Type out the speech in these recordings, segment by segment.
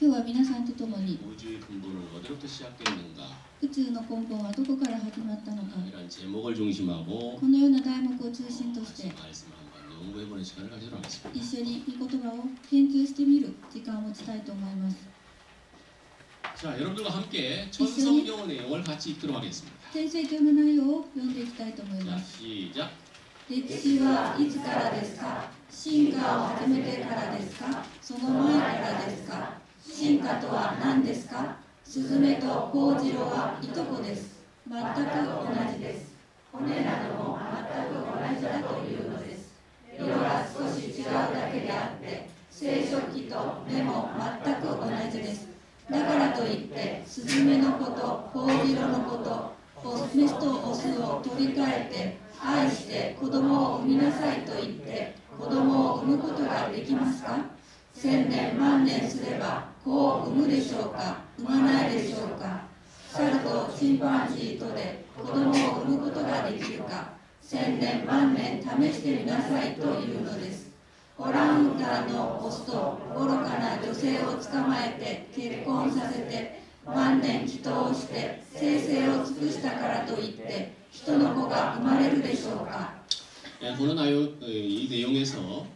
今日は皆さんと共に 우주의 근본은 어디로부터 시작됐는가? 宇宙の根本はどこから始まったのか 이런 제목을 중심하고 このような題目を中心として 말씀을 한번 연구해보는 시간을 가지도록 하겠습니다. 一緒に御言葉を研究してみる時間を持ちたいと思います。 자, 여러분들과 함께 천성경 내용을 같이 읽도록 하겠습니다. 天聖経の内容を読んでいきたいと思い 자, ます。 시작. 歴史はいつからですか？進化を始めてからですか？その前からですか？進化とは何ですか？スズメとホウジロはいとこです。全く同じです。骨なども全く同じだというのです。色が少し違うだけであって、生殖器と目も全く同じです。だからといって、スズメのこと、ホウジロのこと、メスとオスを取り替えて、愛して子供を産みなさいと言って、子供を産むことができますか？千年万年すれば子を産むでしょうか？産まないでしょうか？猿とチンパンジーとで子供を産むことができるか？千年万年試してみなさいというのです。オランウータンのオスと愚かな女性を捕まえて結婚させて万年祈祷して生々を尽くしたからといって人の子が生まれるでしょうか。 이 내용에서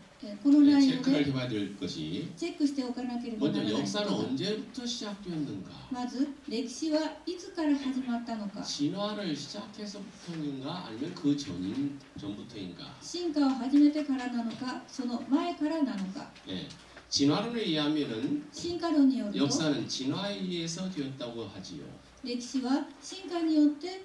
この内容 체크를 で 해봐야 될 것이 チェックしておかなければなら 먼저 ない 역사는 ことが 언제부터 시작되었는가? まず歴史はいつから始まったのか 진화를 시작해서부터인가 아니면 그 전부터인가? 進化を始めてからなのかその前からなのか 예, 진화론에 의하면은 進化論によると 역사는 진화에 의해서 되었다고 하지요. 歴史は進化によって、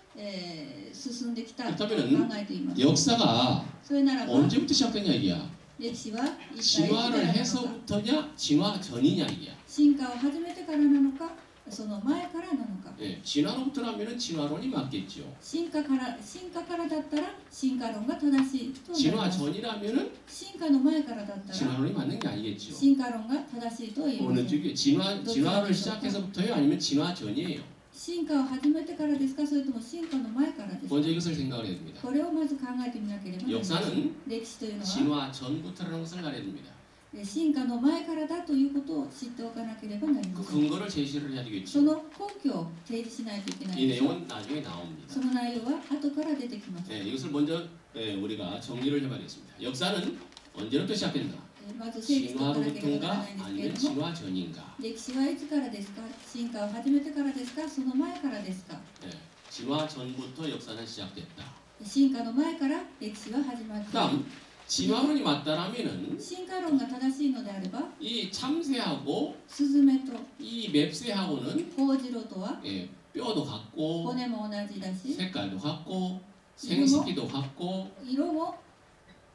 進んできたと考 그렇다면 えています。 역사가 それならば 언제부터 시작됐냐 이게야? 歴史は一体いつ 진화를 からなのか 해서부터냐 진화 전이냐 이게야? 進化を始めてからなのかその前からなのか 예, 진화로부터라면은 진화론이 맞겠죠. 進化からだったら進化論が正しいとなり 진화 ます。 전이라면은 進化の前からだったら 진화론이 맞는 게 아니겠죠. 進化論が正しいと言いま 어느 す。 쪽이 진화를 시작해서부터요 아니면 진화 전이에요? 進化を始めてからですかそれとも進化の前からですか 먼저 이것을 생각을 해야 됩니다. これをまず考えてみなければなりません。 역사는 歴史というのは 진화 전부터라는 것을 알아야 됩니다. 進化の前からだということを知っておかなければなりま 그 せん。 근거를 제시를 해야 そ 되겠죠. の根拠を提示しないといけない 이 でしょう。 내용은 나중에 나옵니다. その内容は後から出てきます。 네, 이것을 먼저 우리가 정리를 해봐야겠습니다. 역사는 언제부터 시작된다? まず整理しておかなければなら 진화로부터인가 ないんですけ 아니면 れども、 진화 전인가? 歴史はいつからですか進化を始めてからですかその前からですか 네, 진화 전부터 역사는 시작됐다. 進化の前から歴史は始まっている。 그다음 진화론이 맞다라면은 進化論が正しいのであれば、 이 참새하고 スズメと 이 맵새하고는 ホウジロとは 예, 뼈도 같고 骨も同じだし、 색깔도 같고 생식기도 같고 色も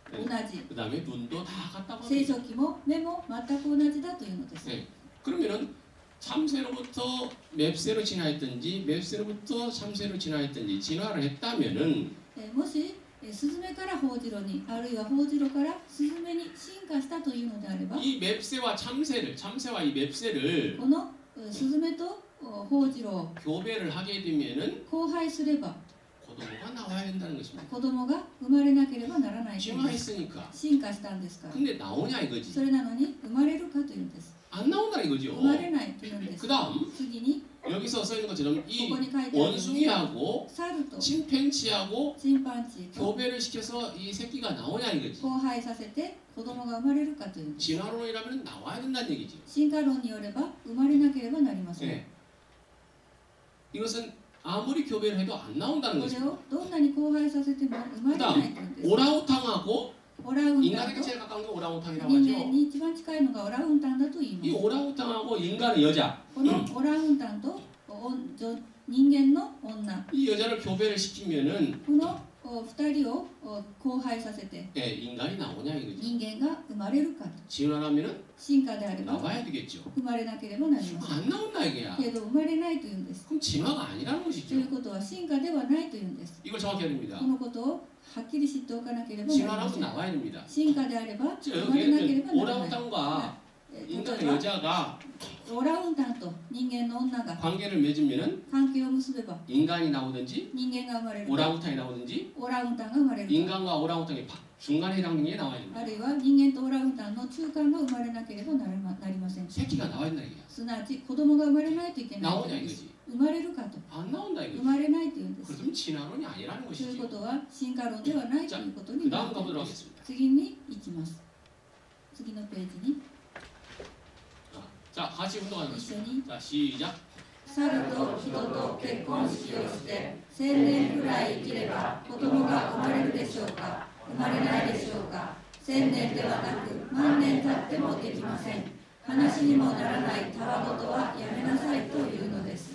同じ、 그다음에 눈도 다 같다고 生 합니다. 殖器も目も全く同じだというのです。 네. 그러면은 참새로부터 맵새로 진화했든지 맵새로부터 참새로 진화했든지 진화를 했다면은 もしスズメからホウジロにあるいはホウジロからスズメに進化したというのであれば 이 맵새와 참새와 이 맵새를 このスズメとホウジロを 교배를 하게 되면은 交配すれば 고도모가 나와야 된다는 것입니다. 子供が生まれなければならないというのです。 진화했으니까. 進化したんですから。 근데 나오냐 そ 이거지. れなのに生まれるかというんです。 안 나온다 生 이거죠. まれないというんです。 그다음 次に 여기서 써 있는 것처럼 こ 이 こに書いてあるように 원숭이하고 猿と 침팬지하고 チンパンジーと 교배를 시켜서 이 새끼가 나오냐 이거지. 交配させて子供が生まれるかというんです。 진화론이라면 나와야 된다는 얘기지. 進化論によれば生まれなければなりません。 네. 이것은 아무리 교배를 해도 안 나온다는 これ 것입니다. をどんなに交配させても生まれないというんです。 오랑우탕하고 オラウンタン 인간에게 と 제일 가까운 게 오랑우탕이라고 人間 하죠. に一番近いのがオラウンタンだと言い 이 ます。 오랑우탕하고 인간의 여자, このオラウンタンと人間の女、 이 여자를 교배를 시키면은 この2人を交配させて 예, 인간이 나오냐 이거지. 人間が生まれるかと。 진화라면은 進化であれば 나와야 되겠죠. 生まれなければなりません。 안 나온다 이게야. けど生まれないというんです。 그럼 진화가 아니라는 と 것이죠. いうことは進化ではないというんです。 이걸 정확히 해야 됩니다. このことをはっきり知っておかなければなりま 진화라면 せん。 나와야 됩니다. 進化であれば 자, 生まれなけれ 여기 ばならない。 오랑우탕과 例 인간의 えば 여자가 オラウンタンと人間の女が 관계를 맺으면은 関係を結べば 인간이 나오든지 人間が生まれるか 오랑우탕이 나오든지 オラウンタンが生まれるか 인간과 오랑우탕이 중간 해당능력이 나와야 됩니다. あるいは人間とオランウータンの中間が生まれなければなりません。 새끼가 나와야 된다 얘기야. すなわち子供が生まれないといけないと 나오냐 いうんです。 이거지. 生まれるかと。 안 나온다 生 이거지. まれないというんです。 그렇다면 진화론이 아니라는 というこ 것이죠. とは進化論ではないということに 그 な 다음 ってい 가보도록 ます。 하겠습니다. 次に行きます。次のページに 자, 같이 一 운동하겠습니다. 緒に 자, 시작. 猿と人と結婚式をして1000年くらい生きれば子供が生まれるでしょうか、生まれないでしょうか。1000年ではなく万年経ってもできません。話にもならないたわごとはやめなさいというのです。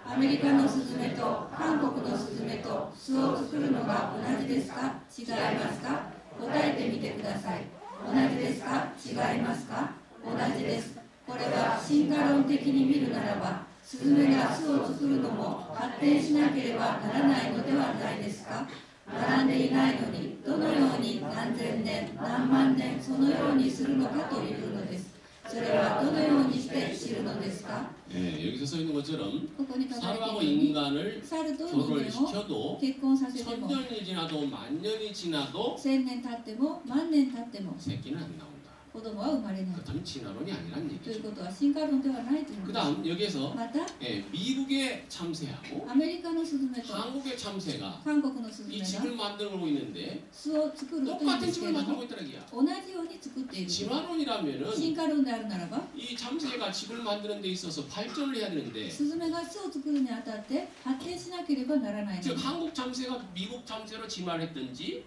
アメリカのスズメと韓国のスズメと巣を作るのが同じですか、違いますか。答えてみてください。同じですか、違いますか。同じです。これは進化論的に見るならばスズメが巣を作るのも発展しなければならないのではないですか。学んでいないのにどのように何千年何万年そのようにするのかというのです。それはどのようにして知るのですか。 네, 여기서 써 있는 것처럼 ここに書かれて 사람하고 いるように 인간을 猿と人 결혼을 間を 시켜도 結婚させても 천년이 지나도 만년이 지나도 1000年経っても万年経っても 새끼는 안 나온다. 子供は生まれない 그렇다면 진화론이 아니란 という 얘기죠. ことは進化論ではないというの 그 です。 다음 여기에서 また 미국의 참새하고 アメリカのスズメと 한국의 참새가 韓国のスズ 이 メが 집을 만들고 있는데 巣を作るというん 똑같은 ですけ 집을 れど 만들고 も 있다는 얘기야. 同じように作っている。 진화론이라면은 進化論であるならば 이 참새가 집을 만드는 데 있어서 발전을 해야 되는데 スズメが巣を作るにあたって発展しなければならないの 즉 です。 한국 참새가 미국 참새로 진화를 했든지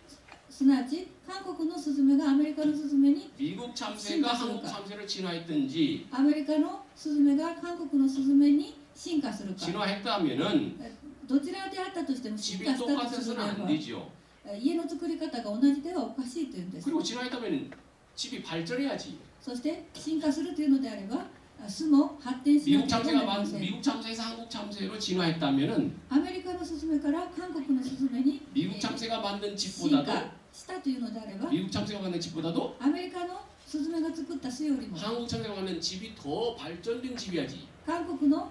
すなわち韓国のスズメがアメリカのスズメに 미국 참새가 한국 참새로 진화했든지 アメリカのスズメが韓国のスズメに進化するか 진화했다면은 どちらであったとしても進 집이 化したとする 똑같아서는 なら 안 ば 되죠. 家の作り方が同じではおかしいというんです。 그리고 진화했다면 집이 발전해야지. そして進化するというのであれば巣も発展しな 미국 ければ 참새가 なりません。 미국 참새에서 한국 참새로 진화했다면은 アメリカのスズメから韓国のスズメに 미국 참새가 만든 進 집보다도 化したというのであれば 미국 참새가 만든 집보다도 アメリカのスズメが作った巣よりも 한국 참새가 만든 집이 더 발전된 집이야지. 韓国の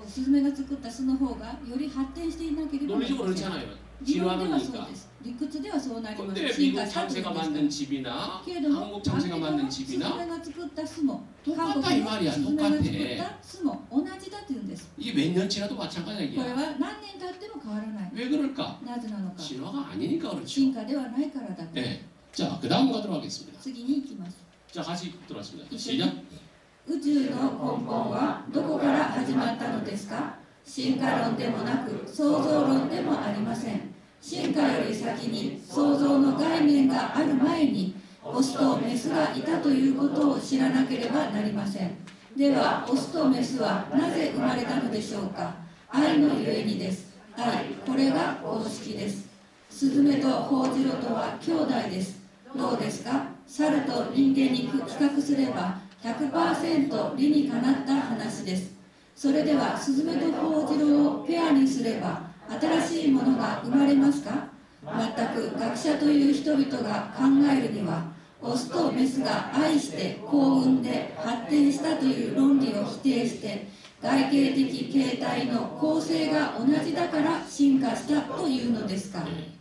スズメが作った巣の方がより発展していなければなり 논리적으로 ません。 그렇잖아요. 理論ではそう 진화론이니까. です。理屈ではそうなります。 근데 進 미국 化したという 참새가 のです 만든 집이나 けれども、 한국 アメリ 참새가 カ 만든 のスズメ 집이나 が作った巣も、 똑같다 韓国 이 の 말이야. スズメが作っ 똑같아. た巣も同じだというんです。 이게 몇 년 지나도 마찬가지야 これ 이게. は何年経っても変わらない。 왜 그럴까? なぜなのか。 진화가 아니니까 그렇죠. 進化ではないからだと。 네. 자, 그 다음 가도록 하겠습니다. 次に行きます。 자, 같이 들어왔습니다. 一緒に 시작. 宇宙の根本はどこから始まったのですか。進化論でもなく創造論でもありません。進化より先に創造の概念がある前にオスとメスがいたということを知らなければなりません。ではオスとメスはなぜ生まれたのでしょうか。愛のゆえにです。愛、これが公式です。スズメとホウジロとは兄弟です。どうですか。猿と人間に比較すれば 100% 理にかなった話です。それではスズメとホウジロをペアにすれば新しいものが生まれますか。全く学者という人々が考えるにはオスとメスが愛して幸運で発展したという論理を否定して外形的形態の構成が同じだから進化したというのですか。 네.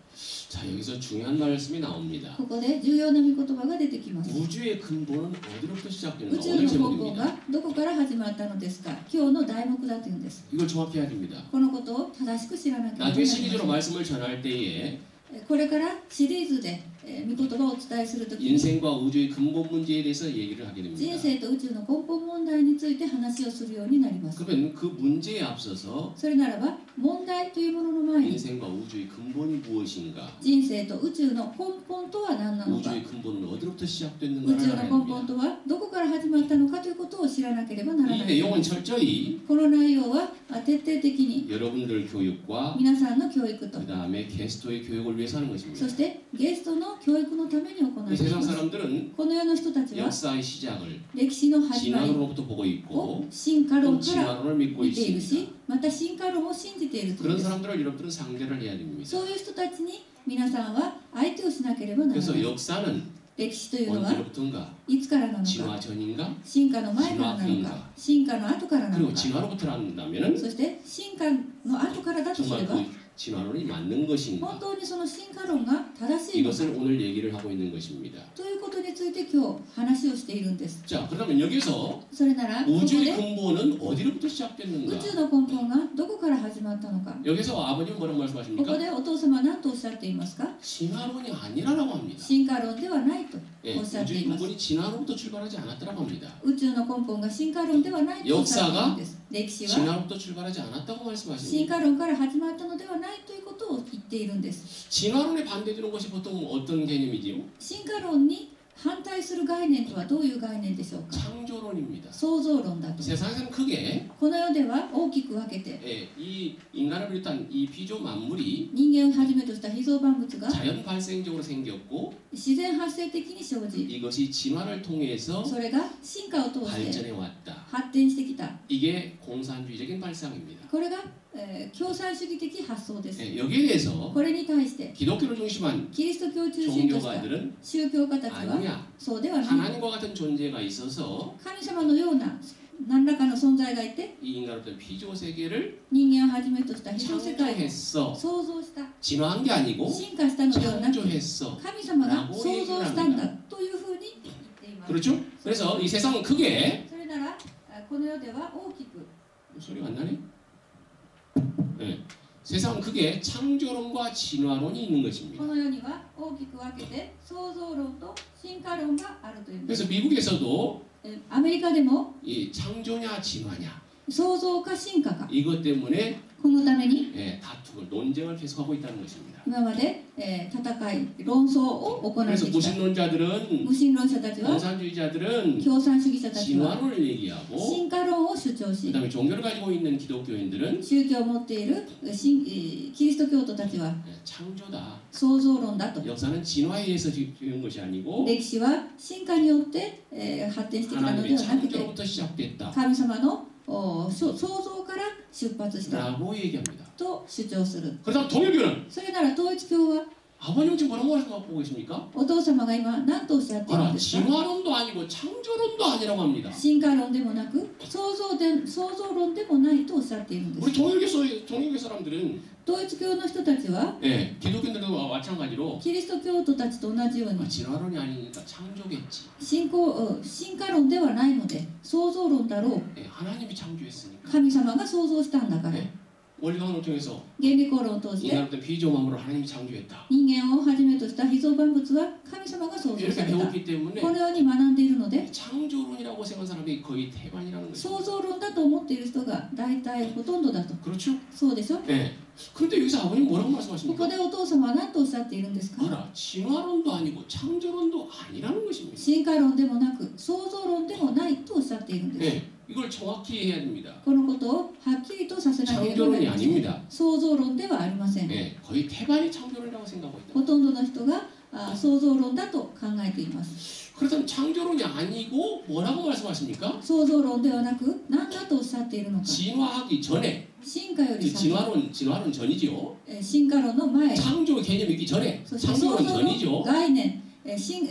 자, 여기서 중요한 말씀이 나옵니다. ここで重要な御言葉が出てきます。 우주의 근본은 어디로부터 宇 시작되는가? 宙 오늘 の根本 제목입니다. がどこから始まったのですか。今日の題目だというんです。 이걸 정확히 해야 됩니다. このことを正しく知らなければなり 나중에 ません。 시리즈로 말씀을 전할 때에 これからシリーズで御言葉をお伝えするときに 인생과 우주의 근본 문제에 대해서 얘기를 하게 人 됩니다. 生と宇宙の根本問題について話をするようになります。 그러면 그 문제에 앞서서 それならば問題というものの前に 인생과 우주의 근본이 무엇인가? 人生と宇宙の根本とは何なのか、 우주의 근본은 어디로부터 宇 시작됐는가를 宙の 알아야 根本 됩니다. とはどこから始まったのかということを知らなければならな 이 い。 내용은 철저히 この内容は徹底的に 여러분들 교육과 皆さんの教育と 그 다음에 게스트의 교육을 위해서 하는 そ 것입니다. してゲストの教育のために行って 이 い 세상 ます。 사람들은 この世の人たちは 역사의 시작을 歴史の始まり 진화론으로부터 보고 を 있고 進化 또 論から 진화론을 믿고 見ている 있습니다. し、また進化論を信じているという 그런 です。 사람들을 여러분들은 상대를 해야 됩니다. そういう人たちに皆さんは相手をしなければならな 그래서 い。 역사는 歴史というのは 언제로부터인가? いつからなのか、 진화 전인가? 進化の前からなのか、進化の後からなの 그리고 か、 진화로부터 한다면은 そして進化の後からだとすれ 정말 ば、 그 진화론이 맞는 것인가? 本当にその進化論が正しいのか 이것을 오늘 얘기를 하고 있는 것입니다. ということについて今日話をしているんです。 자, 그러면 여기서 それならここ 우주의 で 근본은 어디로부터 宇 시작됐는가? 宙の根本がどこから始まったのか。 여기서 아버님은 뭐라고 こ 말씀하십니까? こでお父様は何とおっしゃっていますか？ 진화론이 아니라고 합니다. 進化論ではないと 예, おっしゃって 우주의 います。 근본이 진화로부터 출발하지 않았다고 합니다. 宇宙の根本が進化論ではないとおっしゃっているんです。歴史は 진화로부터 출발하지 않았다고 進 말씀하십니다. 化論から始まったのではないということを言っているんです。 진화론에 반대되는 것이 보통 어떤 개념이지요? 進化論に反対する概念とはどういう概念でしょうか？ 창조론입니다. 創造論だと。 세상에서는 크게 この世では大きく分けて 예, 이 인간을 비롯한 이 피조 만물이 人間をはじめとした被造万物が 자연 발생적으로 생겼고 自然発生的に生じ 이것이 진화를 통해서 それが進化を通して 발전해 왔다. 発展してきた。 이게 공산주의적인 발상입니다. これが、共産主義的発想です。 예, 여기에 대해서 これに対して 기독교를 중심한 キリスト教を中心とした 종교가들은 宗教家たちは 아니야. そうではない。 하나님과 같은 존재가 있어서 神様のような何らかの存在がいて 이 인간으로부터 피조 세계를 人間をはじめとした被造世界を 창조했어. 創造した。 진화한 게 아니고 進化したのではなく 창조했어. 神様が創造したんだというふうに言っています。 그렇죠? 그래서 이 세상은 크게 それならこの世では大きく 소리가 안 나네? 네. 세상은 크게 창조론과 진화론이 있는 こ 것입니다. の世には大きく分けて創造論と進化論があるというんです。 그래서 미국에서도 アメリカでも 이 창조냐 진화냐 創造か進化か 이것 때문에 このために 다투고 논쟁을 계속하고 있다는 것입니다. 今まで、戦い論争を行って 그래서 きた。 무신론자들은 無神論者たちは 공산주의자들은 共産主義者たちは 진화론을 얘기하고 進化論を主張し 그다음에 종교를 가지고 있는 기독교인들은 宗教を持っているキリスト教徒たちは 창조다. 創造論だと。 역사는 진화에 의해서 지은 것이 아니고 歴史は進化によって、発展してきたので 하나님의 はなくて 창조로부터 시작됐다. 神様の創造から出発した 라고 얘기합니다. と主張する。 그렇다면 통일교는 それなら統一教は 아버님 지금 뭐라고 하고 계십니까? お父様が今何とおっしゃっているん 알아, ですか？ 진화론도 아니고 창조론도 아니라고 합니다. 進化論でもなく創造論でもないとおっしゃっているんで 우리 す。 통일교 사람들은 統一教の人たちは 기독교인들도 마찬가지로 キリスト教徒たちと同じように 진화론이 아니니까 창조겠지. 進化論ではないので創造論だろう。 하나님이 창조했으니까. 神様が創造したんだから。 원리강론을 통해서 原理講論を通して 인간으로부터 피조만물을 하나님이 창조했다. 人間をはじめとした被造万物は神様が創造 이렇게 された。 배웠기 때문에 このように学んでいるので 창조론이라고 생각하는 사람이 거의 대반이라는 創 거죠. 造論だと思っている人が大体ほとんどだと。 그렇죠? そうでしょ。 네. 그런데 여기서 아버님 뭐라고 こ 말씀하십니까? こでお父様は何とおっしゃっているんですか？ 알아. 진화론도 아니고 창조론도 아니라는 것입니다. 進化論でもなく創造論でもないとおっしゃっているんです。 네. 이걸 정확히 해야 됩니다. このことをはっきりとさせなければな 창조론이 りません。 아닙니다. 創造論ではありません。 네. 거의 대반이 창조론이라고 생각하고 있다. ほとんどの人が創造論だと考えています。 그렇다면 창조론이 아니고 뭐라고 말씀하십니까? 創造論ではなく何だとおっしゃっているのか。 진화하기 전에 進化より先、 진화론 전이죠. 進化論の前、 창조 개념이 있기 전에 そして創 창조론 造 전이죠. の概念、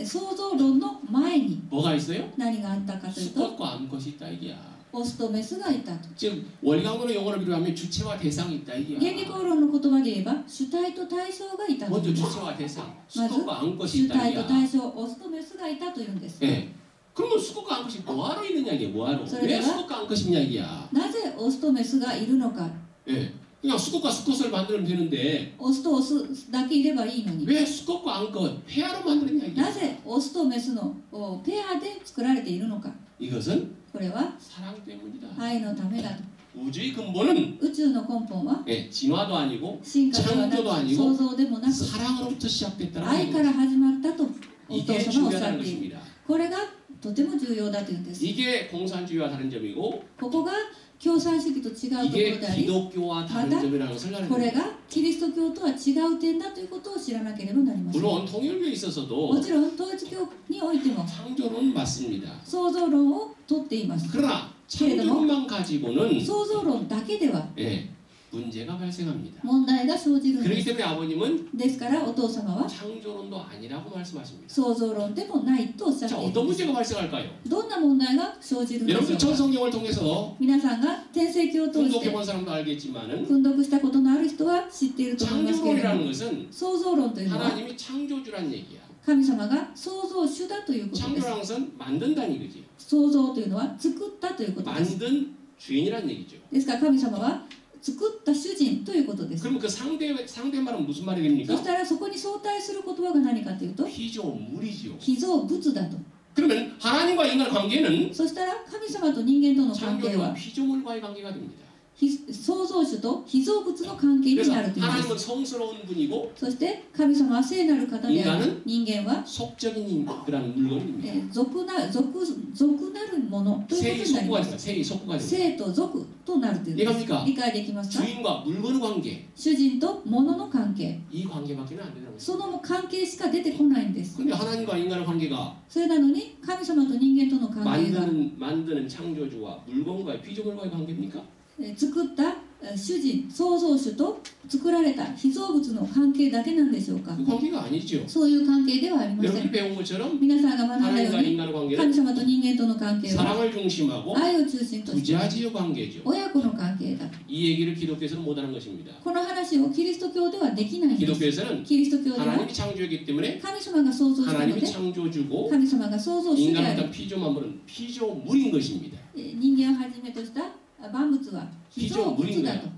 創造論の前に 뭐가 있어요? 何があったかというと、 수컷과 암컷이 있다 이게야. オスとメスがいたと。 즉 원리강론의 용어를 비교하면 주체와 대상이 있다 이게야. 原理講論の言葉で言えば主体と対象がいたと。 먼저 주체와 대상, 맞아. 수컷과 암컷이 主 있다 体と 이게야. 対象、오스とメスがいたというんです。 예. 그러면 수컷과 암컷이 뭐하러 있느냐 이게 뭐하러? 그래요? 왜 수컷과 암컷이냐 이게야. なぜオスとメスがいるのか。 예. 그냥 수컷과 수컷을 만들면 되는데 オスとオスだけいればいいのに。 왜 수컷과 암컷 페아로 만들었냐 이게. なぜオスとメスのペアで作られているのか。 이것은 これは 사랑 때문이다. 愛のためだと。 우주의 근본은 宇宙の根本は 진화도 아니고 進化ではな 창조도 く 아니고 創造でもなく 사랑으로부터 시작됐다는 愛から始まったとお父 이게 様はおっしゃ 중요한 っている。 것입니다. これがとても重要だというんです。 이게 공산주의와 다른 점이고 ここが共産主義と違うところ 이게 であり、 기독교와 다른 맞아? 점이라는 것을 알아야 これ 됩니다. がキリスト教とは違う点だということを知らなければなりません。 물론 통일교에 있어서도 もちろん統一教においても 창조론은 맞습니다. 創造論をとっています。 그러나 창조론만 가지고는 創造論だけでは 문제가 발생합니다. 問題が生じるんで 그렇기 す。 때문에 아버님은 ですからお父様は 창조론도 아니라고 말씀하십니다. 創造論でもないとおっしゃって 자, いる 어떤 んです。 문제가 발생할까요? どんな問題が生じるんでしょ 여러분들 うか。 천성경을 통해서 皆さんが天聖経を通し 분독해 て 본 사람도 알겠지만은 訓読したことのある人は知っていると思いますけれど 창조론이라는 も、 것은 創造論というのは 하나님이 창조주란 얘기야. 神様が創造主だということです。 창조라는 것은 만든다는 얘기지. 創造というのは作ったということです。 만든 주인이란 얘기죠. ですから神様は作った主人ということです。 그러면 그 상대말은 무슨 말이 そ 됩니까? したらそこに相対する言葉が何かというと 피조물이지요. 被造物だと。 그러면 하나님과 인간 관계는 そしたら神様と人間との関係 창조주와 は 피조물과의 관계가 됩니다. 創造主と被造物の関係に 그래서 なるというのです。 하나님은 성스러운 분이고 そして神様は聖なる方である。人間は 속적인 그런 물건입니다. 俗なるものということになります。 세이 속구가 됩니다. 聖と俗となるということです。 이해갑니까? 理解できますか？ 주인과 물건의 관계 主人と物の関係、 이 관계밖에는 안 되는 거죠. その関係しか出てこないんです。 근데 하나님과 인간의 관계가 それなのに神様と人間との関係が 만드는 창조주와 물건과의 피조물과의 관계입니까? 作った主人、創造主と作られた被造物の関係だけなんでしょうか？ 그 관계가 아니죠. そういう関係ではありませ 여러분이 ん。 배운 것처럼 皆さんが学んだよう 하나님과 に 인간의 神 관계는 様と人間との関係は 사랑을 중심하고 愛を中心として 부자지의 관계죠. 親子の関係だ。 이 얘기를 기독교에서는 못하는 것입니다. この話をキリスト教ではできないんです。 기독교에서는 キリスト教では 하나님이 창조했기 때문에 神様が創造したの 하나님이 で 창조주고 神様が創造主で 인간을 ある。 단 피조만물은 피조물인 것입니다. 人間をはじめとした万物は被造物だと。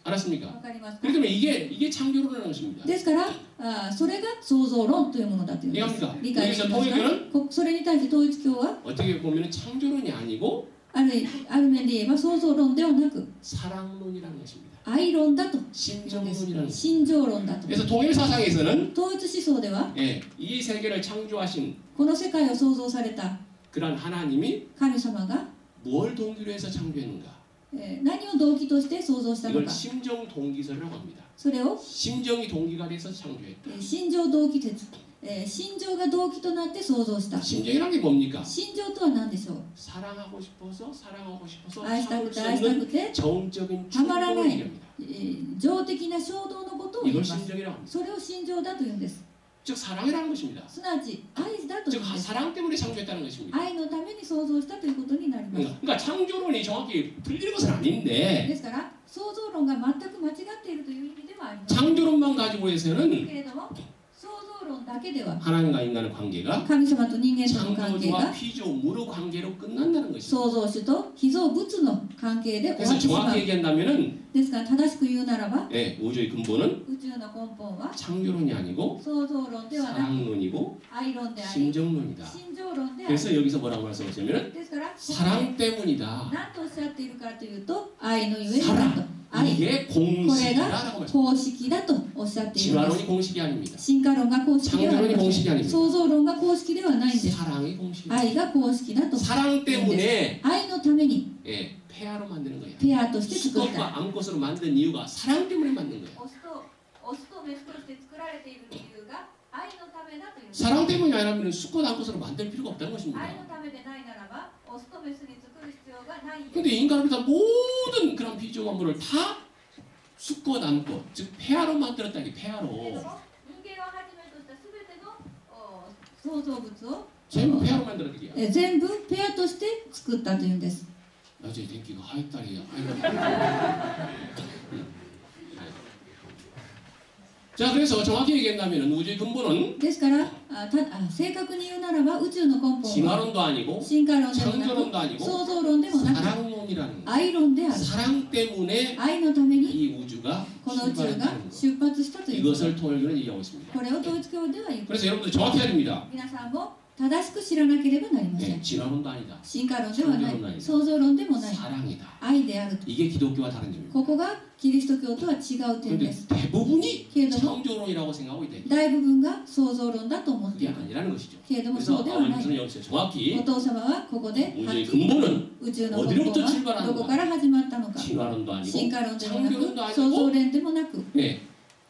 알았습니까? わかりますか？ 그렇기 때문에 이게 창조론이라는 것입니다. ですからそれが創造論というものだというんです。理解できますか？それに対して統一教は 어떻게 보면 창조론이 아니고 ある面で言えば創造論ではなく 사랑론이라는 것입니다. 愛論だと。 신정론이라는 것입니다. 心情論だと。 그래서 동일 사상에서는 統一思想では 이 세계를 창조하신 この世界を創造された 그런 하나님이 神様が 뭘 동기로 해서 창조했는가? 何を動機として創造したの 이걸 か。 심정 동기설이라고 합니다. それを 심정이 동기가 돼서 창조했다. 心情動機説、心情が動機となって創造した。 심정이란 게 뭡니까? 心情とは何でしょう？ 사랑하고 싶어서 참을 愛したく 수 て愛したく 없는 て 정적인 たまらない 충동을 얘기합니다. 情的な衝動のことを言い 이걸 ます。 심정이라고 합니다. それを心情だというんです。 즉 사랑이라는 것입니다. すなわち愛だとい 즉 うんです。 사랑 때문에 창조했다는 것입니다. 愛のために創造したということになります。 그러니까 창조론이 정확히 틀리는 것은 아닌데 ですから創造論が全く間違っているという意味ではありません。 창조론만 가지고 해서는 けれども創造論だけでは 하나님과 인간의 관계가 神様と人間との関係 창조주와 が 피조물의 관계로 끝난다는 것입니다. 創造主と被造物の関係で終わ 그래서 ってしまう。 정확히 얘기한다면은 ですから正しく言うならば 우주의 근본은 宇宙の根本は 창조론이 아니고 創造論ではなく 사랑론이고 愛論であり 심정론이다. 心情論である。 그래서 여기서 뭐라고 말씀하시냐면 ですから 사랑 때문이다. 何とおっしゃっているかというと愛のゆえにだと。 愛 이게 これ 공식이다라고 が 말씀. 公式だとおっしゃっているんです。 진화론이 공식이 아닙니다. 進化論が公式ではあり 창조론이 ませ 공식이 ん。 아닙니다. 創造論が公式ではないんです。 사랑이 공식입니다. 愛が公式だと。 사랑 때문에 愛のために 폐하로 만드는 거예요. ペアとして作った。 수컷과 암컷으로 만든 이유가 사랑 때문에 만든 거예요. オスとメスとして作られている理由が愛のためだという。 사랑 때문이 아니라면 수컷 암컷으로 만들 필요가 없다는 것입니다. 愛のためでないならばオスとメスに作る必要がないんです。 근데 인간을 비롯한 모든 그런 피조물을 다 수컷 암컷 즉 폐하로 만들었다 이게 けれ 폐하로 ども人間をはじめとしたすべての創造物を 전부 폐하로 만들었다 이게 全部ペアとして作ったというんです。 나중에 den기가 하였다리야. 자, 그래서 정확히 얘기한다면 우주의 근본은 ですから正確に言うならば宇宙の根本は 진화론도 아니고 進化論でもな 창조론도 く 아니고 創造論でもなく 사랑론이라는 거. 愛論である。 사랑 때문에 愛のために 이 우주가 この宇宙が 출발했다는 거. 出発したということ。 이것을 통일교는 얘기하고 있습니다. これを統一教では言う。 그래서 여러분들 정확히 해야 됩니다. 皆さんも正しく知らなければなりません。 진화론도 아니다. 進化論ではな 창조론도 い。 아니다. 創造論でもない。 사랑이다. 愛であると。 이게 기독교와 다른 점입니다. ここがキリスト教とは違う点 그런데 です。 대부분이 けれども 창조론이라고 생각하고 있다. 大部分が創造論だと思ってい 그게 る。 아니라는 것이죠. けれども 그래서 そうではない。 아버님은 여기서 정확히 お父様はここではっ 우주의 きり 근본은 宇宙の根本 어디로부터 は 출발하는가? どこから始まったのか。 진화론도 아니고 進化論でもな 창조론도 く創造 아니고 論でもなく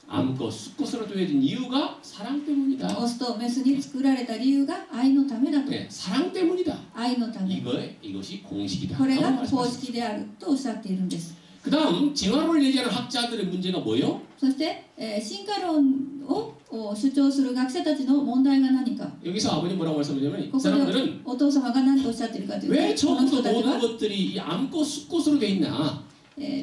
암컷, 수컷으로 되어진 이유가 사랑 때문이다. オスとメスに作られた理由が愛のためだと。 사랑 때문이다. 愛のため。 이것이 공식이다. これが 라고 公 말씀하셨습니다. 式であるとおっしゃっているんです。그 다음 진화론을 얘기하는 학자들의 문제가 뭐예요? そして、進化論を主張する学者たちの問題が何か。 여기서 아버님 뭐라고 말씀하냐면 こ 이 こで 사람들은 お父様が何とおっしゃっているかという 왜 と、この人 처음부터 たち 모든 は、 것들이 이 암꽃 숫꽃으로 돼 있나?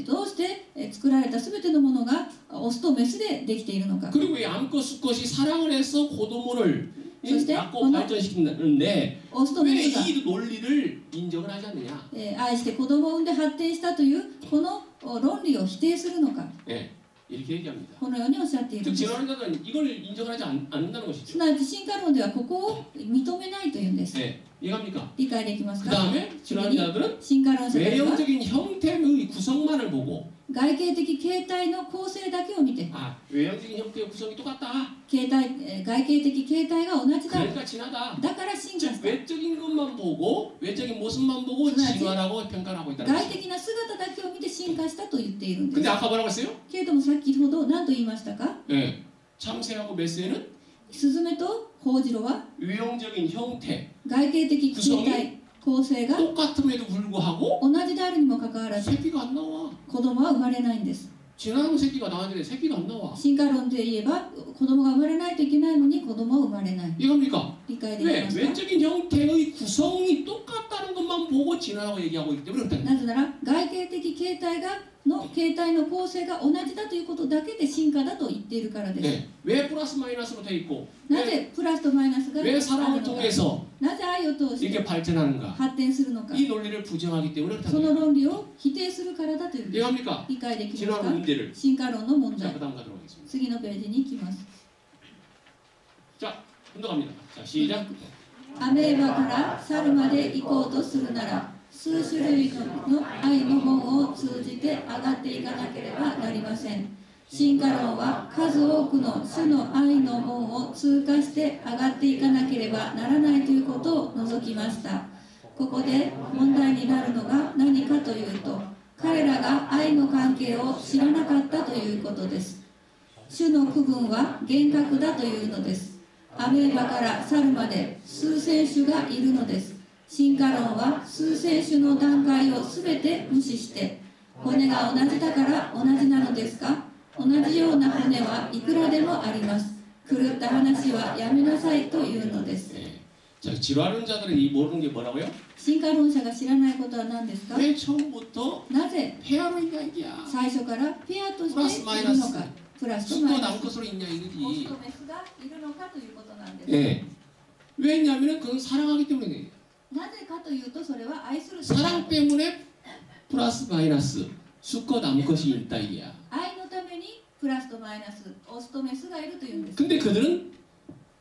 どうして作られた全てのものがオスとメスでできているのか。 그리고 이 암꽃 숫꽃이 사랑을 해서 고도모를 그때 낳고 발전시키는데 オスと 왜 メスが、 이 논리를 인정을 하지 않느냐? 愛して子供を産んで発展したというこの論理を否定するのか。 예, 이렇게 얘기합니다. このようにおっしゃっている 즉 んです。 진화론자들은 이걸 인정하지 않는다는 す 것이죠. なわち進化論ではここを認めないというんです。 예, 이해갑니까? 理解できます 그 か。 다음에 진화론자들은 進化論者たちは 외형적인 형태의 구성만을 보고 外形的形態の構成だけを見て、 아, 외형적인 형태의 구성이 똑같다. 外形的形態が同じだ。 그러니까 진화다. だから進化 즉 した。 외적인 것만 보고 외적인 모습만 보고 그렇지. 진화라고 평가를 하고 있다는 外 거죠. 的な姿だけを見て進化したと言っているんで 근데 す。 아까 뭐라고 했어요? けれども先ほど何と言いましたか。 예, 참새하고 메스에는 スズメとホウジロは 외형적인 형태 外形的形態構成が 똑같음에도 불구하고 同じであるにもかかわらず 새끼가 안 나와. 子供は生まれないんです。 진화하는 새끼가 나왔는데 새끼가 안 나와. 進化論で言えば子供が生まれないといけないのに子供は生まれない。 이겁니까? 理解でき 왜 ますか。 외적인 형태의 구성이 똑같다는 것만 보고 진화라고 얘기하고 있기 때문에 그렇다. なぜなら外形的形態の構成が同じだということだけで進化だと言っているからです。 네. 왜 플러스 마이너스로 돼 있고 な 왜, ぜプラスとマイナスがあ 왜 る 사랑을 のか。 통해서 なぜ愛を通し 이렇게 て 발전하는가? 発展するのか。 이 논리를 부정하기 때문에 その 그렇다. 論理を否定するからだというんです。 이해합니까? 理解できます 진화론 か。 문제를. 進化論の問 자, 題。 그다음 가도록 하겠습니다. 次のページに行きます。 자, 혼동합니다. 자, 시작. アメーバから猿まで行こうとするなら、数種類の愛の門を通じて上がっていかなければなりません。進化論は数多くの種の愛の門を通過して上がっていかなければならないということを除きました。ここで問題になるのが何かというと、彼らが愛の関係を知らなかったということです。種の区分は厳格だというのです。アメーバから猿まで数千種がいるのです。進化論は数千種の段階をすべて無視して、骨が同じだから同じなのですか？同じような骨はいくらでもあります。狂った話はやめなさいというのです。 네. 자, 진화론자들은 이 모르는 게 뭐라고요? 進化論者が知らないことは何ですか？ 왜 처음부터 なぜ 폐하로 있냐 이게야. 最初からペアとしているのか、プラスとマ 수도 イナス、 남것으로 있냐 オス 이거지. とメスがいるのかということなんです。 예. 왜냐하면 그건 사랑하기 때문에 なぜかというとそれは愛するため 사랑 때문에 플러스 마이너스 수컷 남것이 있다 이게야. 愛のためにプラスとマイナス、オスとメスがいるというんです。 근데 그들은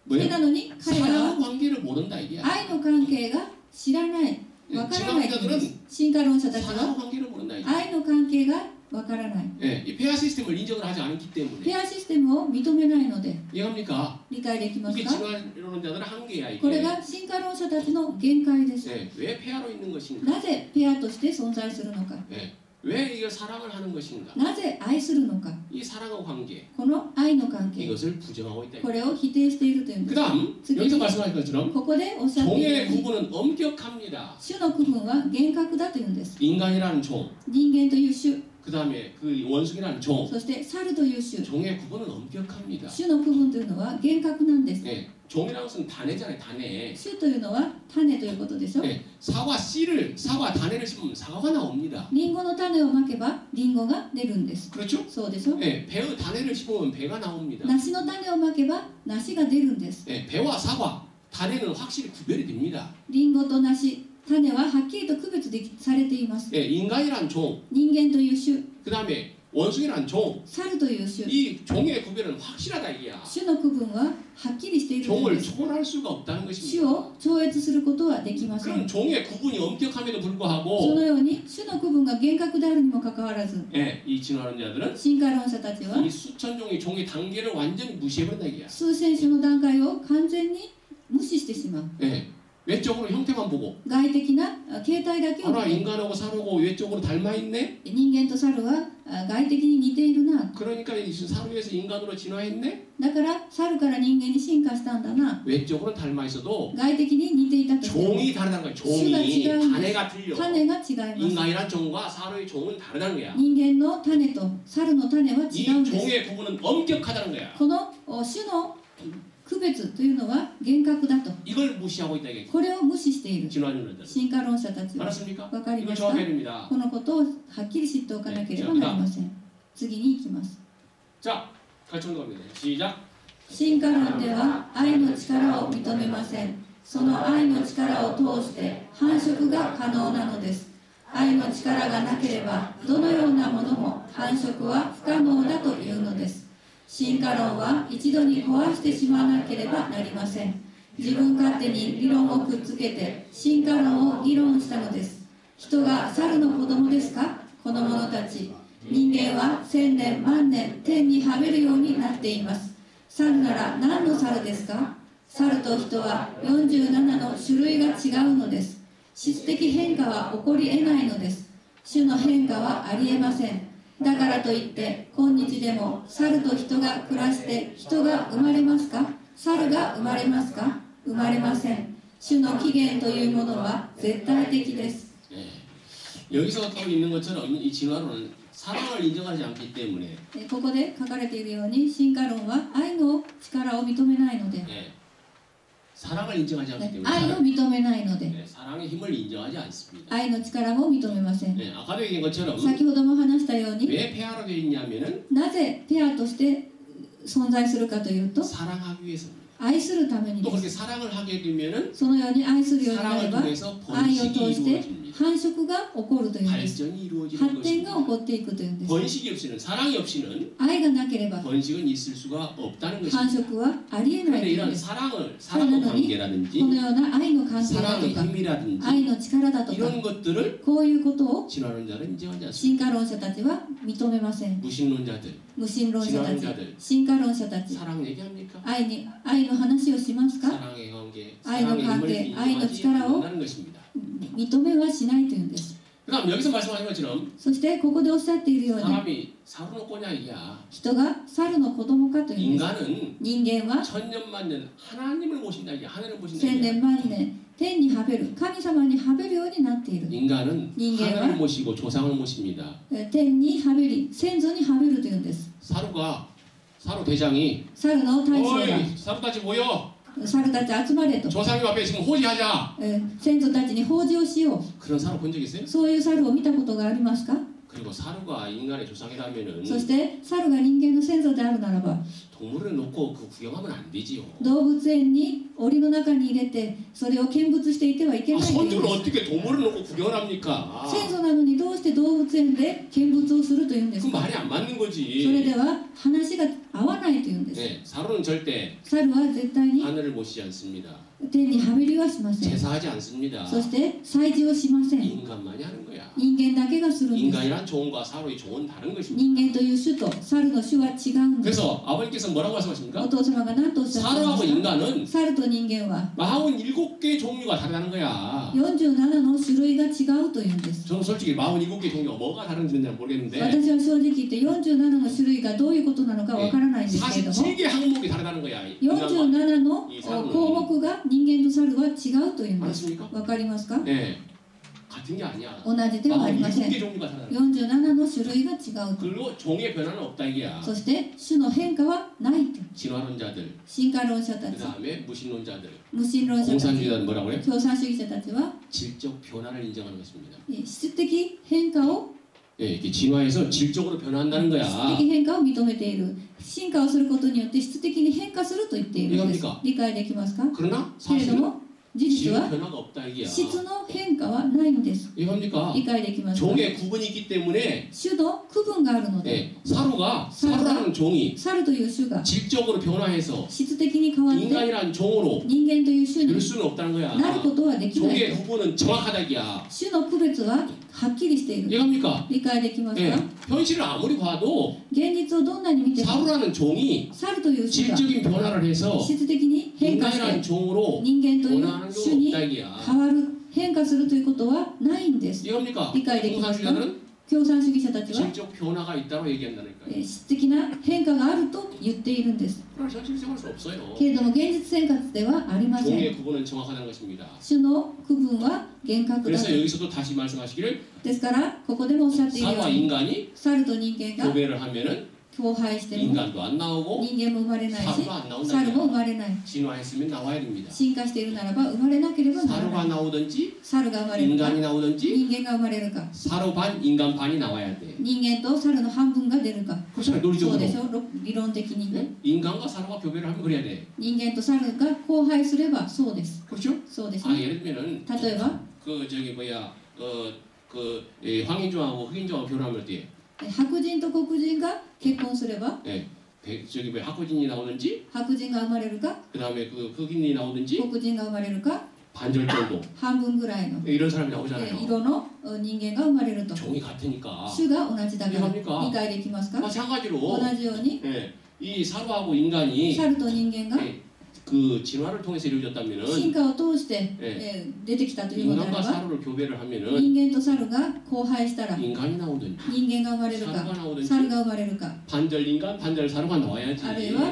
それ 뭐예요? なのに彼ら 사랑 は 관계를 모른다 이게야. 愛の関係が知らない、わからないというんです。 진화론자들은 進化論者たち 사랑 は 관계를 모른다 이게. 愛の関係がわからない。 예, 이 폐하 시스템을 인정을 하지 않기 ペ 때문에 アシステムを認めないので 이해합니까? 理解できます 이게 か？ 진화론자들의 한계야 これ 이게. が進化論者たちの限界です。 예, 왜 폐하로 있는 것인가? なぜペアとして存在するのか、 예, 왜 이걸 사랑을 하는 것인가? なぜ愛するのか、 이 사랑의 관계 この愛の関係、 이것을 부정하고 있다. これを否定しているというんです。 그다음 여기서 말씀하신 것처럼 ここでおっしゃっているよ 종의 うに、 구분은 엄격합니다. 種の区分は厳格だというんです。 인간이라는 종, 人間という種、 그다음에 그 원숭이라는 종, そして猿という種、 종의 구분은 엄격합니다. 種の区分というのは厳格なんです。 예, 종이라는 것은 단해잖아요, 단해. 種というのは種ということでしょ。 예, 사과 씨를 사과 단해를 심으면 사과가 나옵니다. リンゴの種をまけばリンゴが出るんです。 그렇죠? そうでしょ。 예, 배의 단해를 심으면 배가 나옵니다. 梨の種をまけば梨が出るんです。 예, 배와 사과, 단해는 확실히 구별이 됩니다. リンゴと梨、種ははっきりと区別されています。 예, 인간이란 종, 人間という種、 그다음에 원숭이란 종, 猿という種、 이 종의 구별은 확실하다 이야. 種の区分ははっきりしているという 종을 です 초월할 수가 없다는 種 것입니다. を超越することはできませ 그럼 ん。 종의 구분이 엄격함에도 そ 불구하고 のように種の区分が厳格であるにもかかわらず、 예, 이 진화론자들은 進化論者たちは 이 수천 종의 종의 단계를 완전히 무시해버린다 이야. 数千種の段階を完全に無視してしまう。 예, 외적으로 형태만 보고 外的な形態だけを 하나 見て、 인간하고 사료고 외적으로 닮아 있네. 人間と猿は外的に似ているな。 그러니까 이 사료에서 인간으로 진화했네. だから猿から人間に進化したんだな。 외적으로는 닮아 있어도 外的に似ていたとしても 종이 다르다 다르다는 거야. 種が違 종이 うんで 단해가 す 틀려. 種が違います 인간이란 종과 사로의 종은 다르다는 거야. 人間の種と猿の種は 이 違うんです 종의 구분은 엄격하다는 거야. この種の区別というのは厳格だと 이걸 무시하고 있다 이게 これを無視している 진화론자들. 進化論者たちは 알았습니까? わかり 이거 ますか 정확해야 됩니다. このことをはっきり知っておかなければなりません次に行きます 자, 같이 운동합니다. 시작. 進化論では愛の力を認めませんその愛の力を通して繁殖が可能なのです愛の力がなければどのようなものも繁殖は不可能だというのです進化論は一度に壊してしまわなければなりません自分勝手に理論をくっつけて進化論を議論したのです人が猿の子供ですかこの者たち人間は千年万年天にはめるようになっています猿なら何の猿ですか猿と人は47の種類が違うのです質的変化は起こり得ないのです種の変化はありえませんだからといって今日でも猿と人が暮らして人が生まれますか猿が生まれますか生まれません種の起源というものは絶対的です 여기서 또 있는 것처럼 이 진화론은 사랑을 인정하지 않기 때문에 ここで書かれているように進化論は愛の力を認めないので 네. 사랑을 인정하지 않기 때문에 愛を認めないので 네, 사랑의 힘을 인정하지 않습니다. 愛の力も認めません 네, 아까도 얘기한 것처럼 先ほども話したように 왜 폐하로 되어 있냐면은 なぜペアとして存在するかというと 사랑하기 위해서입니다. 愛するために 또 で 그렇게 す 사랑을 하게 되면은 そのように愛するようになれ 사랑을 ば 통해서 愛を 번식이 通して 이루어집니다. 繁殖が起こるというんです 발전이 이루어지는 発展が起 것입니다. こっていくというんです 번식이 없이는 사랑이 없이는 愛がなければ 번식은 있을 수가 없다는 繁 것입니다. 殖はありえないと 그런데 いうん 이런 です 사랑의 관계라든지 このような愛の関係だ 사랑의 とか 힘이라든지 愛の力だとか 이런 것들을 こういうことを 진화론자는 인정하지 않습니다. 進化論者たちは認めません 무신론자들 無神論者たち 진화론자들 進化論者たち 사랑 얘기합니까? 愛の話をしますか 사랑의 관계, 아이의 사랑의 관계, 힘을 아이의 인정하지力を 않는다는 것입니다. 認めはしないというんです 그다음 여기서 말씀하신 것처럼 そしてここでおっしゃっているように 사람이 사로노 꼬냐이야. 人が猿の子供かというんです 인간은 人間は 천년만년 하나님을 모신다 이게 하늘을 모신다 千 이게 年万年天にはべる神様にはべるようになっている 인간은 인간은 하늘을 모시고 조상을 모십니다. 天にはべり先祖にはべるというんです 사로 대장이 猿の大将が 어이 사로까지 모여 猿たち集まれと 조상님 앞에 지금 호지하자. 先祖たちに法事をしよう 그런 사로 본 적 있어요? そういう猿を見たことがありますか 그리고 사로가 인간의 조상이라면은 そして猿が人間の先祖であるならば 동물을 놓고 그 구경하면 안 되지요. 動物園に檻の中に入れてそれを見物していてはいけ 아, ないというん 선조를 です 어떻게 동물을 놓고 구경을 합니까? 先祖なのにどうして動物園で見物をするというんで 그 すか 말이 안 맞는 それ 거지. では話が合わないというんです 네, 사로는 절대 猿は絶対に 하늘을 모시지 않습니다. 天にはべりはしません 제사하지 않습니다. そして祭事をしません 인간만이 하는 거야. 人間だけがするんです 인간이란 종과 사로의 종은 다른 것입니다. 人間という種と猿の種は違うんです 그래서 아버님께서 뭐라고 お 말씀하십니까? 父様が何とおっしゃっていま 사로하고 した 인간은 猿と人間は 47개의 종류가 다르다는 거야. 47の種類が違うというんです 저는 솔직히 47개의 종류가 뭐가 다른지는 잘 모르겠는데 私は正直言って47の種類がどういうことなのかわからないんですけれども 47개 항목이 다르다는 거야. 인간과. 47のいい猿の項目が人間と猿は違うというんです 알았습니까? わかりますか 네. 같은 게 아니야. 同じではありません 47개 종류가 다르다. 47の種類が違うと 그리고 종의 변화는 없다 이게야. そして種の変化はないと 진화론자들, 進化論者た 그 ち 다음에 무신론자들, 無神論者たち 공산주의자들 뭐라고 그래요? 共産主義者たちは 질적 변화를 인정하는 것입니다. 質的変化を 예, 이렇게 진화해서 질적으로 변화한다는 質 거야. 的変化を認めている進化をすることによって質的に変化すると言っているんです 이해합니까? 理解できますか 그러나 けれど 사실은 も事実 질 は 변화가 없다 이게야. 質の変化はないんです 이해합니까? 理解できますか 종의 구분이 있기 때문에 種の区分があるので 예, 사로라는 종이 猿という種が 질적으로 변화해서 質的に変わって 인간이라는 종으로 人間という種に 될 수는 없다는 거야. なることはできない 종의 구분은 정확하다 이게야. 種の区別ははっきりしている 이해합니까? 理解できます 예, か 현실을 아무리 봐도 現実をどんなに見ても 사로라는 종이 猿という種が 질적인 변화를 해서 質的に変化し 인간이라는 て 종으로 人間という 변화하는 種 경우는 に 없다 이게야. 変わる変化するということはないんです 이해합니까? 이해가 되겠습니까? 공산주의자들은 共産主義者たちは 질적 변화가 있다고 얘기한다니까요. 質的な変化があると言っているんです。 그걸 현실 생활할 수 없어요. けれども現実生活ではありません。 종의 구분은 정확하다는 것입니다. 種の区分は厳格だ。 그래서 여기서도 다시 말씀하시기를 ですからここでもおっしゃっているよ 사과 うに 인간이 猿と人間が 교배를 하면은 交配しても 인간도 안 나오고 人間も生まれないし 사료가 안 나온다. 猿も生まれない。 진화했으면 나와야 됩니다. 進化しているならば生まれなければならな 사료가 い。 나오든지 猿が生まれるか 인간이 나오든지 人間が生まれるか 사료 반 인간 반이 나와야 돼. 人間と猿の半分が出るか。 그렇잖아요. そう 논리적으로. でしょ。理論的にね。 네? 인간과 사료가 교배를 하면 그래야 돼. 人間と猿が交配すればそうです。 그렇죠? そうです 아 ね。 예를 들면은 例えば 그 저기 뭐야 황인종하고 흑인종하고 결혼하면 어때요? 白人と黒人が結婚すれば 예, 저기 뭐 학고진이 나오든지 白人が生まれるか 그 다음에 그 흑인이 나오든지 黒人が生まれるか 반절 정도 半分ぐらいの 이런 사람이 나오잖아요. 色の人間が生まれると 종이 같으니까 種が同じだから理 이해합니까? 解できますか？ 마찬가지로 同じように 예, 이 사료하고 인간이 猿と人間が 예, 그 진화를 통해서 이루어졌다면은 進化を通してえ出てきたというのであれ 인간과 ば 사료를 교배를 하면은 人間と猿が交配したら 인간이 나오든지 人間が生まれる 사료가 か 나오든지 猿が生まれるか 반절 인간 반절 사료가 나와야지. あるいは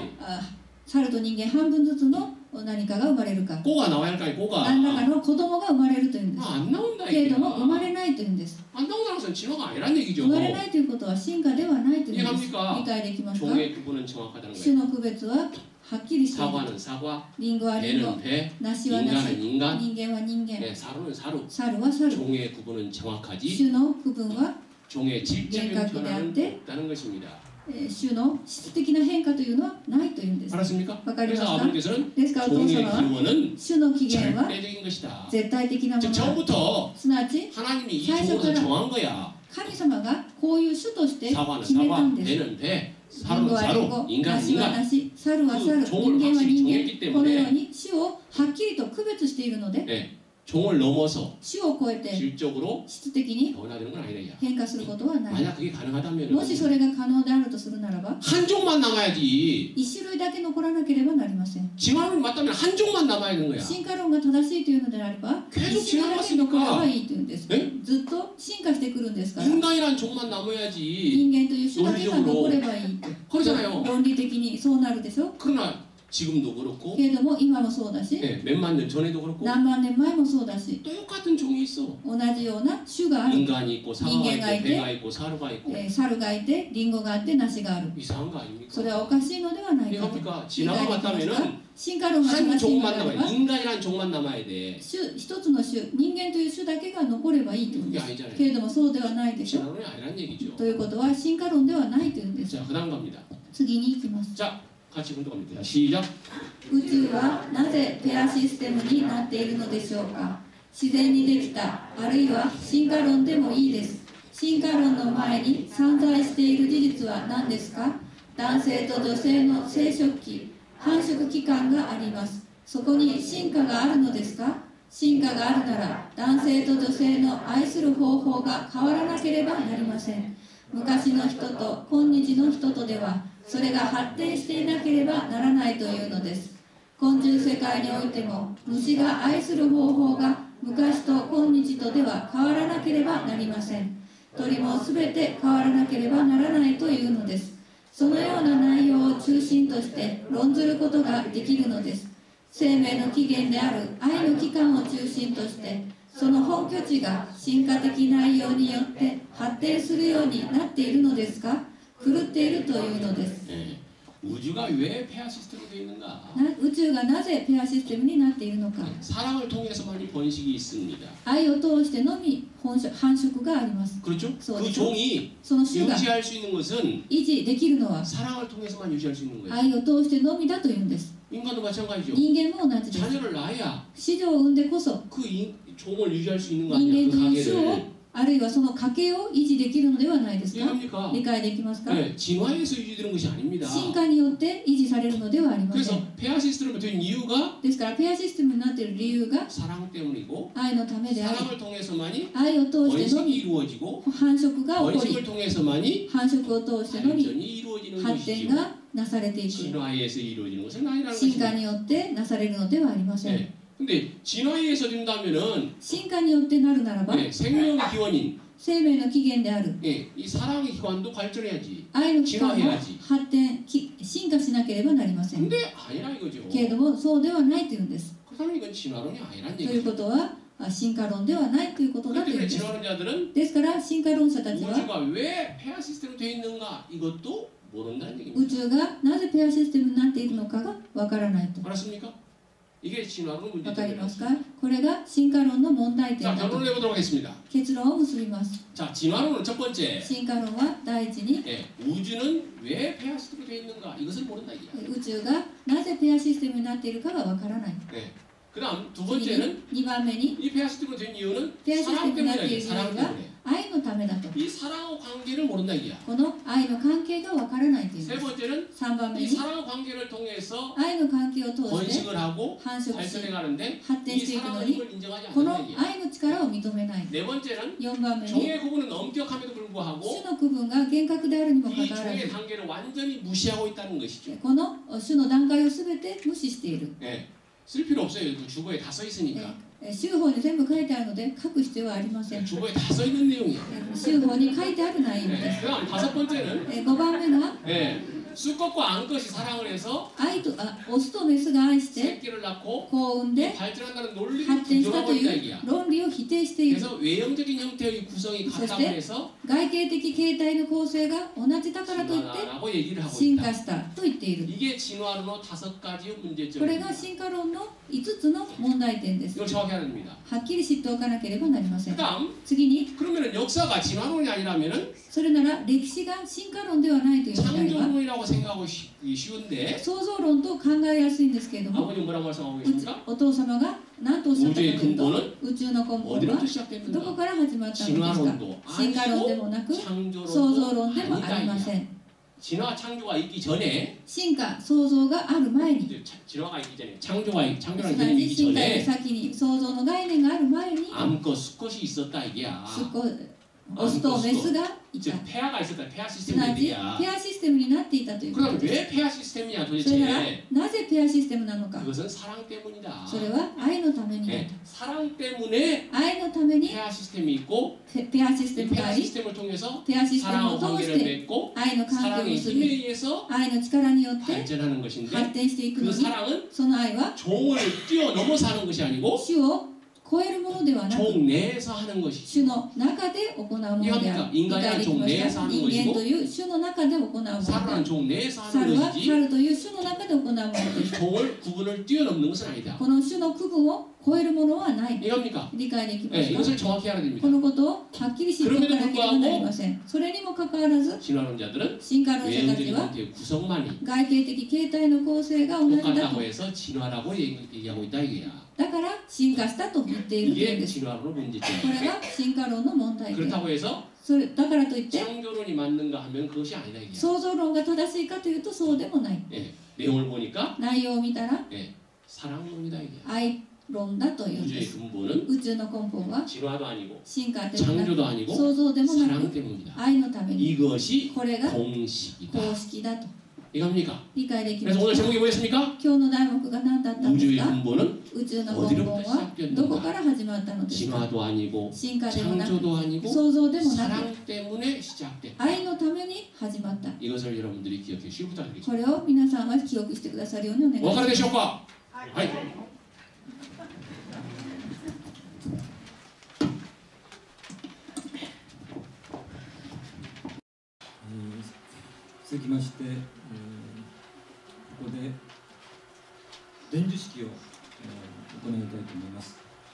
猿と人間半分ずつの何かが生まれるか 꼬가 나와야 할까요? 꼬가 何らかの子供が生まれるというんです。 안 나온다 けれ 이게. ども生まれないというんです。 안 나온다는 것은 진화가 아니란 얘기죠. 生まれないということは進化ではないというんです。 이해합니까? 理解できますか？ 종의 구분은 정확하다는 種 거예요. の区別ははっきりしている。 사과는 사과, リンゴはリンゴ、 배는 배, 梨は梨、 인간은 인간, 人間は人間、 네, 사료는 사료. 猿は猿。 종의 구분은 정확하지 種の区分は 종의 질적인厳格であって 변화는 없다는 것입니다. 種の質的な変化というのはないというんです。 알았습니까? わかります 그래서 か？ 아버님께서는 ですからお父 종의 様は 기원은 種の起源は 절대적인 것이다. 絶対的なも 즉 のだ。 처음부터 すなわち 하나님이 이 사실은 종을 정한 거야. 神様がこういう種として 사과는 決めた 사과, んです 배는 배, リンゴ 사료는 はリン 사료, ゴ、 인간은 梨は 인간. 梨、猿は猿、종을 人間は 확실히 人 정했기 間、このよう 때문에 に種をはっきりと区別しているので、 네, 종을 넘어서 種を超えて 질적으로 質的に 변화되는 건 아니다. 야. 変化することはない。 만약 그게 가능하다면 もしそれが可能であるとするならば、 한 종만 남아야지. 一種類だけ残らなければなりません。 진화론이 맞다면 한 종만 남아야 되는 거야. 進化論が正しいというのであれば、 계속 一種類だけ残ればいいというんです。えずっと進化してくるんですから、 인간이란 종만 남아야지. 人間という種だけが残ればいい。 그러잖아요. 論理的にそうなるでしょ。 그러나 지금도 그렇고 けれども今もそうだし、 네, 몇만 년 전에도 그렇고 何万年前もそうだし、 똑같은 종이 있어. 同じような種がある。 인간이 있고 사과가 있고 인간이 배가 있고 사료가 있고 猿がいて、リンゴがあって、梨がある。 이상한 거 아닙니까? それはおかしいのではないかと。 그러니까 理解 진화가 できますか？ 맞다면은 進化論が 한 正しいの 종만 であれ 남아야 ば、 돼. 인간이란 종만 남아야 돼. 一つの種、人間という種だけが残ればいいというん 그게 です。 아니잖아요. けれどもそうではないでしょ。 진화론이 아니란 얘기죠. ということは進化論ではないというんです。 자, 그다음 갑니다. 次に行きます。 자, 같이 분석합니다. 시작. 宇宙はなぜペアシステムになっているのでしょうか。自然にできた、あるいは進化論でもいいです。進化論の前に散在している事実は何ですか。男性と女性の生殖期、繁殖期間があります。そこに進化があるのですか。進化があるなら男性と女性の愛する方法が変わらなければなりません。昔の人と今日の人とではそれが発展していなければならないというのです。昆虫世界においても虫が愛する方法が昔と今日とでは変わらなければなりません。鳥もすべて変わらなければならないというのです。そのような内容を中心として論ずることができるのです。生命の起源である愛の期間を中心としてその本拠地が進化的内容によって発展するようになっているのですか。狂っているというのです。 네. 우주가 왜 폐하 시스템으로 되어 있는가? 宇宙がなぜペアシステムになっているのか。 사랑을 통해서만이 번식이 있습니다. 愛を通してのみ繁殖があります。 그렇죠? 그렇죠. 그 종이 その種が 유지할 수 있는 것은 維持できるのは 사랑을 통해서만 유지할 수 있는 거예요. 愛を通してのみだというんです。 인간도 마찬가지죠. 人間も同じです。 자녀를 낳아야 子女を産んでこそ 그 종을 유지할 수 있는 거 아니야? 人 그 間という種を 가게를. あるいはその家系を維持できるのではないですか。 이해합니까? 理解できますか。 네, 진화에서 유지되는 것이 아닙니다. 進化によって維持されるのではありませ 그래서 ん。 폐하 시스템으로 된 이유가 ですからペアシステムになっている理由が 사랑 때문이고 愛のためであり、 사랑을 통해서만이 愛を通しての 번식이 み 이루어지고 繁殖が起こ 번식을 り、 통해서만이 繁殖を通してのみ 발전이 이루어지는 発展 것이지요. がなされていく。 진화에서 이루어지는 것은 아니라는 進化 것입니다. によってなされるのではありません。 네. 근데 진화에서 된다면은 進化によってなるならば、 네, 생명의 기원인 生命の起源である 예, 이 사랑의 기관도 발전해야지. 愛の機関も 진화해야지. 発展進化しなければなりません 근데 아니라 이거죠. けれどもそうではないというんです 그렇다면 이건 진화론이 아니란 というこ 얘기죠. とは進化論ではないということだと 그렇기 いうん 때문에 です 진화론자들은 ですから進化論者たちは 우주가 왜 폐하 시스템으로 되어 있는가 이것도 모른다는 宇 얘기입니다. 宙がなぜペアシステムになっているのかがわからないと 알았습니까? 이게 진화론 わかります 문제점입니다. かこれが進化論の問題点 자, だと 결론을 내보도록 하겠습니다. 結論を結びます 자, 진화론은 첫 번째. 進化論は第一に 예, 우주는 왜 폐하 시스템으로 되어 있는가 이것을 모른다 이야. 宇宙がなぜペアシステムになっているかがわからない 예. 그다음 두 次 번째는 に2番目に 이 폐하 시스템으로 된 이유는 ペアシステ 사랑 ムになって 때문이야. いる理 사랑 由が 때문에. 愛のためだと 이 사랑과 관계를 모른다 이야. この愛の関係がわからないというん 세 です 번째는 3番目 이 に 사랑 관계를 통해서 愛の関係を通して 번식을 하고 繁殖し 발전해 가는데 発展 이 していくの 사랑은 に 이걸 인정하지 この 않는다 얘기야. 愛の力を認めない 네 번째는 4番目に 종의 구분은 엄격함에도 불구하고 種の区分が厳格であるにもか 이 かわら 종의 ず 단계를 완전히 무시하고 있다는 것이죠. この種の段階をすべて無視している 예. 쓸 필요 없어요. 그 주보에 다 써 있으니까. 州法に全部書いてあるので書く必要はありません 주보에 다 써 있는 내용이야. 州法に書いてある内容で 예. す 그다음 다섯 번째는 5番目が 예. 수컷과 암컷이 사랑을 해서 オスとメスが愛して 새끼를 낳고 子を産んで 발전한다는 논리를 発展した 부정하고 と 있다 いう 얘기야. 論理を否定している 그래서 외형적인 형태의 구성이 같다고 그때 해서 外形的形態の構成が同じだからといって 진화라고 얘기를 하고 進 있다. 化したと言っている 이게 진화론의 5가지의 これ 문제점입니다. が進化論の5つの問題点です 이걸 정확히 알아야 됩니다. はっきり知っておかなければなりません 그다음 次に 그러면은 역사가 진화론이 아니라면은 それなら歴史が進化論ではないというのであれば 창조론이라고 생각하고 쉬운데 創造論と考えやすいんですけれども 아버님 뭐라고 말씀하고 うち 계십니까? お父様が何とおっしゃったかという 우주의 と 근본은 宇宙の根本 어디로부터 はど 시작됐는가? こから始まったのですか 진화론도 進化論で 아니고 もなく創 창조론도 造論でもありま 아니다. せん 진화 창조가 있기 전에 進化創造がある前に 이제 진화가 있기 전에 창조라는 すな 개념이 わち 있기 進化より 전에 先に創造の概念がある前に 암컷 수컷이 있었다 이게야. オスとメスがい 즉 た 폐하가 있었다. 폐하 すなわ 시스템이 ち 얘기야. ペアシステムになっていたということ 그럼 です 왜 폐하 시스템이냐 それなら 도대체? なぜペアシステムなのか 그것은 사랑 때문이다. それは愛のためにだ 네, 사랑 때문에 愛のために 폐하 시스템이 있고 ペアシステ 이 ムがあ 폐하 り 시스템을 통해서 ペアシステム 사랑과 を通し 관계를 て 맺고 愛の関係を 사랑의 結 힘에 び 의해서 愛の力によって 발전하는 것인데 発展していく 그 のに 사랑은 その愛は 종을 뛰어넘어서 하는 것이 아니고 種を超えるものではなく 종 내에서 하는 것이지. 種の中で行うものである 인간은 理解できました 종 내에서 하는 人 것이고 間という種の中で行うものであ 사람은 る 종 내에서 하는 猿は 것이지 猿という種の中で行うものです 종을 구분을 뛰어넘는 것은 아니다. この種の区分を超えるものはない 이해합니까? 理解できま 네, すか 이것을 정확히 알아야 こ 됩니다. のことをはっきり知っておかなければなりませんそれにもかかわらず 진화론자들은 進化論者たち 외형적인 は 형태의 구성만이 外形的形態の構成が同じだ 똑같다고 と 해서 진화라고 얘기하고 있다 이게야. だから進化したと言っているというん 이게 です 진화론의 これ 문제점이에요. が進化論の問題点 그렇다고 해서 それだからといって 창조론이 맞는가 하면 그것이 아니다 이게야. 創造論が正しいかというとそうでもない 예, 내용을 보니까 内容を見たら 예, 사랑론이다 이게. 愛論だというんで 우주의 す 근본은 宇宙の根本は 진화도 아니고 進化でもな 창조도 く 아니고 創造でもな 사랑 く 때문이다. 愛のために 이것이 これが 공식이다. 公式だと 이겁니까? 理解できま 그래서 す 오늘 か 제목이 뭐였습니까? 今日の題目が何だったんです 우주의 か 근본은 宇宙の根本はどこから始まったのですか 진화도 아니고 進化でもなく 창조도 아니고 創造でもなく 사랑 때문에 시작됐다. 愛のために始まった 이것을 여러분들이 기억해 주시기 부탁드리겠습니다. これを皆さんは記憶してくださるようにお願いし 오 ま 분 す 되셨까? はい。続きまして、ここで伝授式を、行いたいと思います。